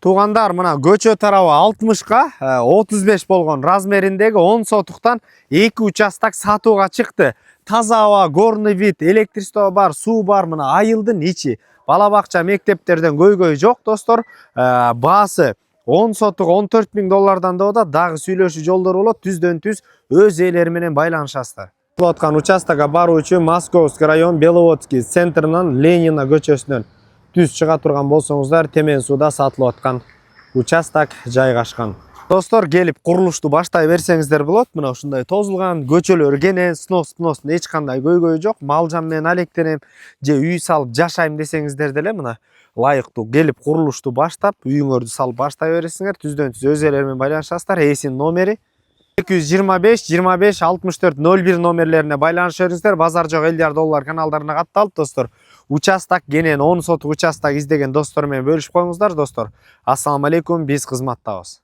Туғандар, мына көчө тарабы 60-ка 35 болгон размериндеги 10 сотуктан 2 участок сатууга чыкты. Таза аба, горный вид, электричество бар, суу бар, мына айылдын ичи. Бала бакча, мектептерден көйгөй жок, достор. Баасы 10 сотук $14.000 да дагы сүйлөшүү жолдору болот. Түздөн-түз өз ээлери менен байланышасыздар. Аткан участокко баруу үчүн Московский район Беловодский центринен Ленина көчөсүнөн түз чыга турган болсоңуздар, Темен сууда сатылып аткан участок жайгашкан. Достор, келип курулушту баштай берсеңиздер болот. Мына ушундай тозулган көчөлөр кенен, сноостун эч кандай көйгөй жок. Мал жан менен алектенем же үй салып жашайм десеңиздер деле мына ылайыктуу келип курулушту баштап, үйүңөрдү салып баштай бересиңер. Түздөн-түз өз ээлери менен байланышасыздар. Эсин номери 225 25 64 01 номерлерине байланыша бериңиздер. Базар жок $50 каналдарына катталып, достор. Участок кенен 10 сотук участок издеген достор менен бөлүшүп коюңуздар, достор. Ассаламу алейкум, биз кызматтабыз.